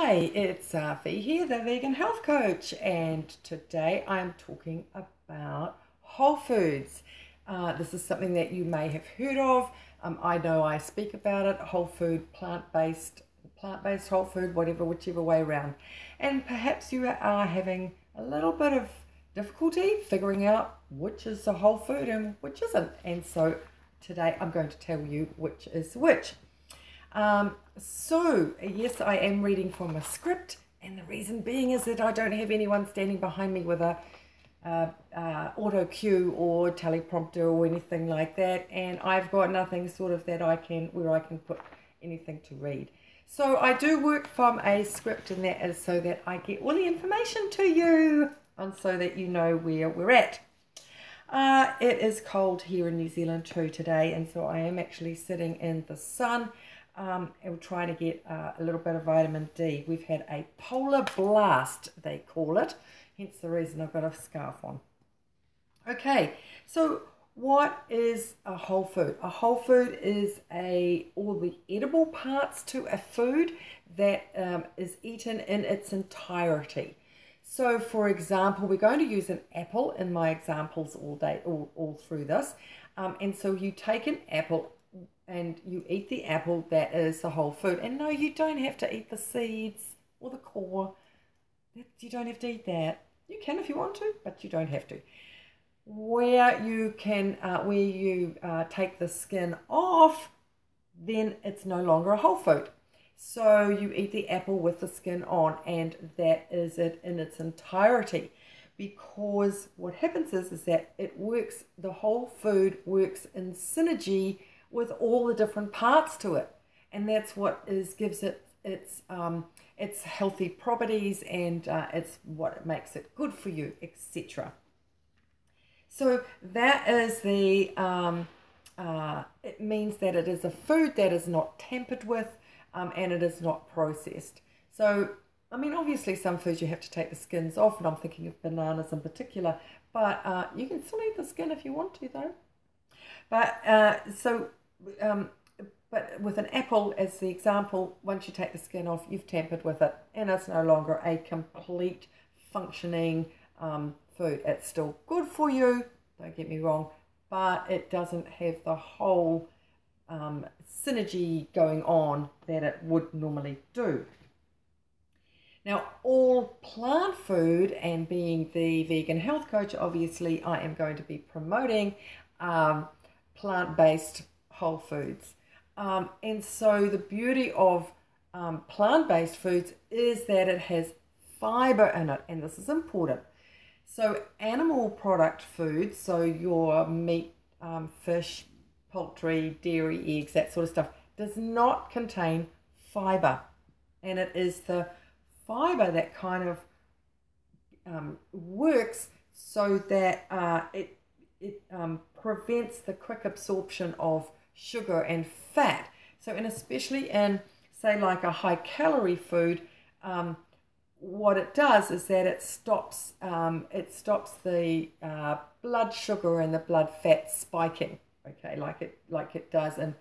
Hi, it's Fee here, the vegan health coach, and today I'm talking about whole foods. This is something that you may have heard of. I know I speak about it, whole food, plant-based whole food, whichever way around. And perhaps you are having a little bit of difficulty figuring out which is a whole food and which isn't. And so today I'm going to tell you which is which. So yes, I am reading from a script, and the reason being is that I don't have anyone standing behind me with a auto cue or teleprompter or anything like that, and I've got nothing sort of that where I can put anything to read. So I do work from a script, and that is so that I get all the information to you and so that you know where we're at. It is cold here in New Zealand too today, and so I am actually sitting in the sun. And we're trying to get a little bit of vitamin D. We've had a polar blast, they call it, hence the reason I've got a scarf on. Okay, so what is a whole food? A whole food is all the edible parts to a food that is eaten in its entirety. So for example, we're going to use an apple in my examples all through this. And so you take an apple and you eat the apple, that is the whole food. And no, you don't have to eat the seeds or the core. You don't have to eat that. You can if you want to, but you don't have to. Where you take the skin off, then it's no longer a whole food. So you eat the apple with the skin on, and that is it in its entirety. Because what happens is that the whole food works in synergy with all the different parts to it, and that's what gives it its healthy properties, and it's what makes it good for you, etc. So that is it means that it is a food that is not tampered with, and it is not processed. So I mean, obviously some foods you have to take the skins off, and I'm thinking of bananas in particular, but you can still eat the skin if you want to though. But but with an apple as the example, once you take the skin off, you've tampered with it, and it's no longer a complete functioning food. It's still good for you, don't get me wrong, but it doesn't have the whole synergy going on that it would normally do. Now, all plant food, and being the vegan health coach, obviously I am going to be promoting plant-based whole foods. And so the beauty of plant-based foods is that it has fiber in it, and this is important. So animal product foods, so your meat, fish, poultry, dairy, eggs, that sort of stuff, does not contain fiber. And it is the fiber that kind of works so that it prevents the quick absorption of sugar and fat. So, and especially in, say, like a high calorie food, what it does is that it stops the blood sugar and the blood fat spiking. Okay, like it does in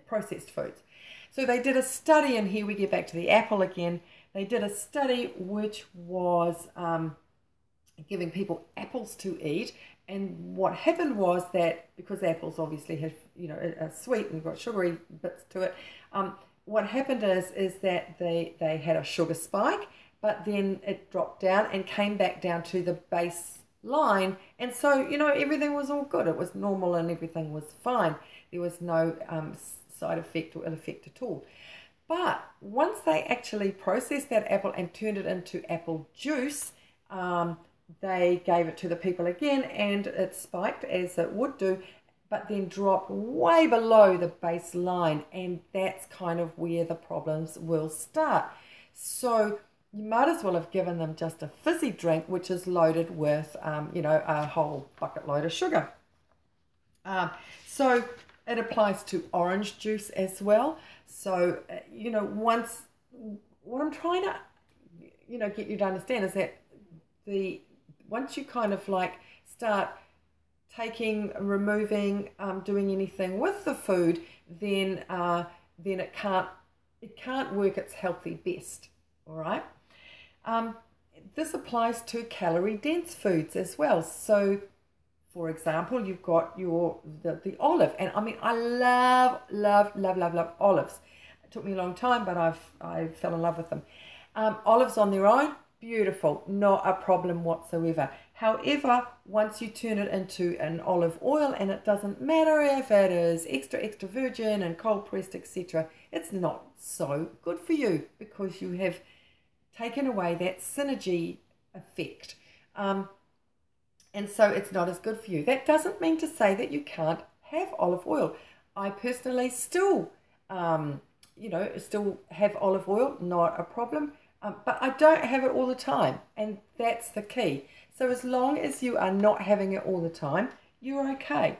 processed foods. So they did a study, and here we get back to the apple again. They did a study which was giving people apples to eat, and what happened was that because apples obviously have, are sweet and got sugary bits to it, what happened is that they had a sugar spike, but then it dropped down and came back down to the baseline, and so everything was all good. It was normal and everything was fine. There was no side effect or ill effect at all. But once they actually processed that apple and turned it into apple juice, they gave it to the people again, and it spiked as it would do, but then dropped way below the baseline, and that's kind of where the problems will start. So you might as well have given them just a fizzy drink, which is loaded with, a whole bucket load of sugar. So it applies to orange juice as well. So, what I'm trying to, get you to understand is that once you kind of like start taking, removing, doing anything with the food, then it can't work its healthy best. all right? This applies to calorie-dense foods as well. So, for example, you've got the olive, and I mean, I love olives. It took me a long time, but I fell in love with them. Olives on their own, beautiful, not a problem whatsoever. However, once you turn it into an olive oil, and it doesn't matter if it is extra virgin and cold pressed, etc., it's not so good for you because you have taken away that synergy effect. And so it's not as good for you. That doesn't mean to say that you can't have olive oil. I personally still, still have olive oil, not a problem. But I don't have it all the time, and that's the key. So as long as you are not having it all the time, you're okay.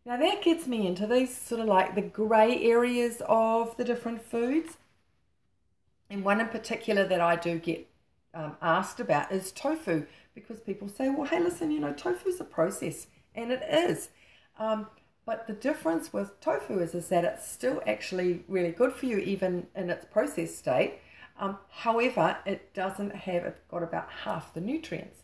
Now that gets me into these sort of like the grey areas of the different foods. And one in particular that I do get asked about is tofu, because people say, well, hey, listen, tofu's a process, and it is. But the difference with tofu is that it's still actually really good for you, even in its processed state. However, it's got about half the nutrients.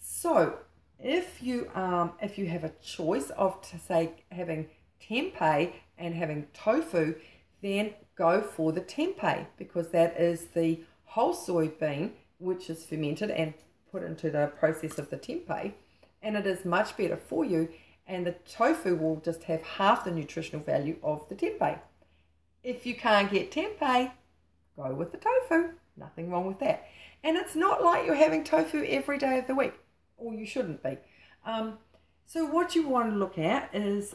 So if you have a choice of, say, having tempeh and having tofu, then go for the tempeh, because that is the whole soybean which is fermented and put into the process of the tempeh, and it is much better for you, and the tofu will just have half the nutritional value of the tempeh. If you can't get tempeh, go with the tofu. Nothing wrong with that. And it's not like you're having tofu every day of the week, or you shouldn't be. So what you want to look at is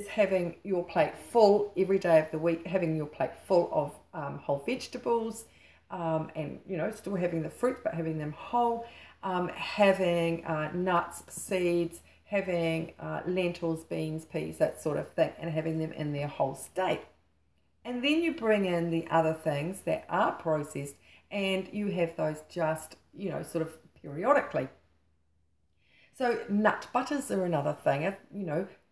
having your plate full every day of the week, having your plate full of whole vegetables, and still having the fruits, but having them whole, having nuts, seeds, having lentils, beans, peas, that sort of thing, and having them in their whole state. And then you bring in the other things that are processed, and you have those just, sort of periodically. So nut butters are another thing.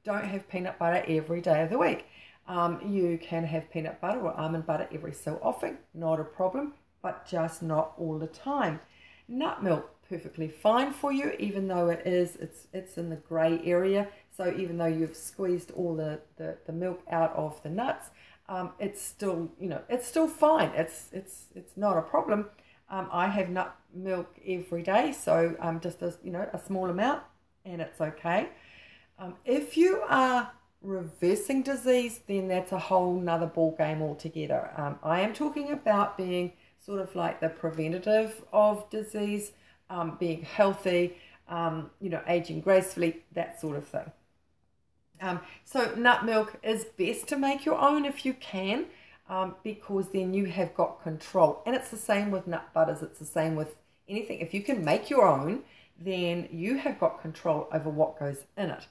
Don't have peanut butter every day of the week. You can have peanut butter or almond butter every so often, not a problem, but just not all the time. Nut milk, perfectly fine for you, even though it's in the grey area. So even though you've squeezed all the milk out of the nuts, it's still fine. It's not a problem. I have nut milk every day, so just a small amount, and it's okay. If you are reversing disease, then that's a whole nother ball game altogether. I am talking about being sort of like the preventative of disease, being healthy, aging gracefully, that sort of thing. So nut milk is best to make your own if you can, because then you have got control. And it's the same with nut butters. It's the same with anything. If you can make your own, then you have got control over what goes in it.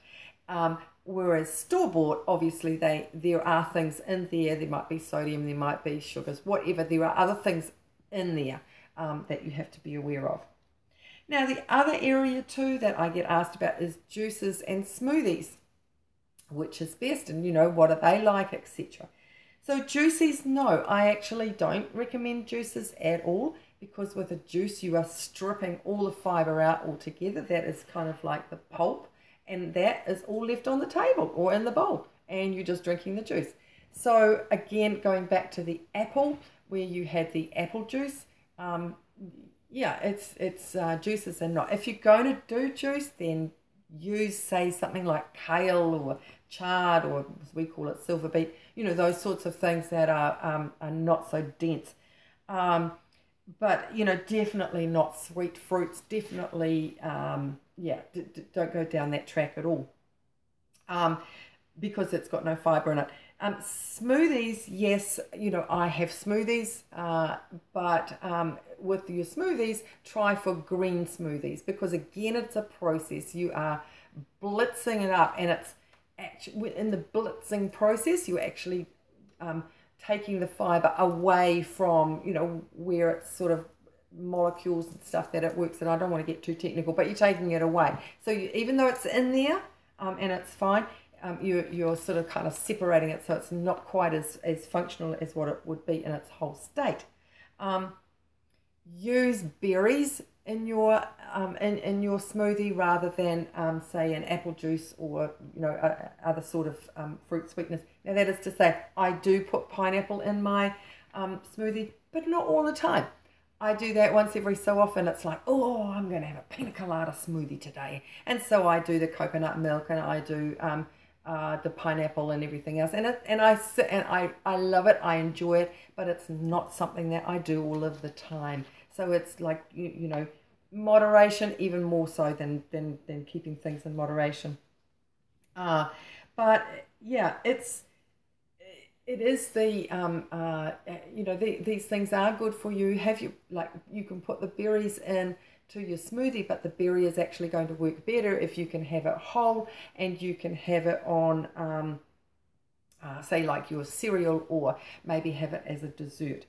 Whereas store-bought, obviously there are things in there. There might be sodium, there might be sugars, whatever. There are other things in there that you have to be aware of. Now, the other area too that I get asked about is juices and smoothies. Which is best, and what are they like, etc. So juices, no, I actually don't recommend juices at all, because with a juice you are stripping all the fibre out altogether. That is kind of like the pulp, and that is all left on the table or in the bowl, and you're just drinking the juice. So again, going back to the apple, where you had the apple juice, it's juices are not. If you're going to do juice, then use, say, something like kale or chard, or as we call it, silver beet, those sorts of things that are not so dense. But, definitely not sweet fruits, definitely, don't go down that track at all, because it's got no fibre in it. Smoothies, yes, I have smoothies, but with your smoothies, try for green smoothies, because again, it's a process. You are blitzing it up, and it's actually, in the blitzing process, you're actually taking the fibre away from, where it's sort of molecules and stuff that it works, and I don't want to get too technical, but you're taking it away. So even though it's in there, and it's fine, you're sort of kind of separating it, so it's not quite as functional as what it would be in its whole state. use berries in your in your smoothie rather than say an apple juice or other sort of fruit sweeteners. Now that is to say, I do put pineapple in my smoothie, but not all the time. I do that once every so often. It's like, oh, I'm going to have a pina colada smoothie today, and so I do the coconut milk and I do the pineapple and everything else, and I love it. I enjoy it, but it's not something that I do all of the time. So it's like moderation, even more so than keeping things in moderation. But yeah, it is these things are good for you. You can put the berries in to your smoothie, but the berry is actually going to work better if you can have it whole and you can have it on say like your cereal, or maybe have it as a dessert.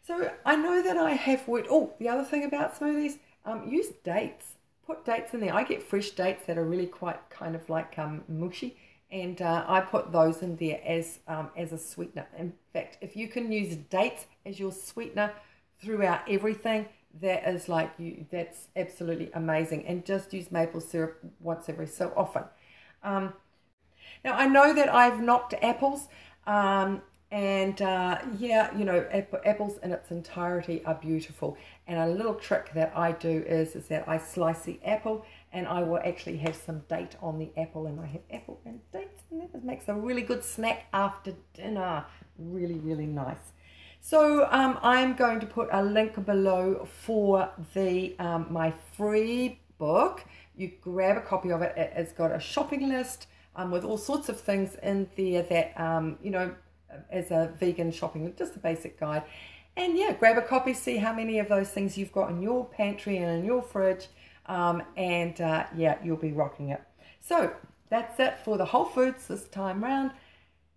So I know that I have worked. Oh, the other thing about smoothies, use dates. Put dates in there. I get fresh dates that are really quite kind of like mushy, and I put those in there as a sweetener. In fact, if you can use dates as your sweetener throughout everything, that's absolutely amazing. And just use maple syrup once every so often. Now I know that I've knocked apples. Apples in its entirety are beautiful. And a little trick that I do is that I slice the apple and I will actually have some date on the apple, and I have apple and dates, and that makes a really good snack after dinner. Really, really nice. So I'm going to put a link below for the my free book. You grab a copy of it. It's got a shopping list with all sorts of things in there that as a vegan shopping, just a basic guide. And yeah, grab a copy, see how many of those things you've got in your pantry and in your fridge, you'll be rocking it. So that's it for the Wholefoods this time round.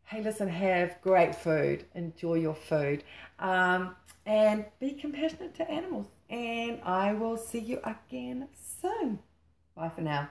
Hey, listen, have great food, enjoy your food, and be compassionate to animals. And I will see you again soon. Bye for now.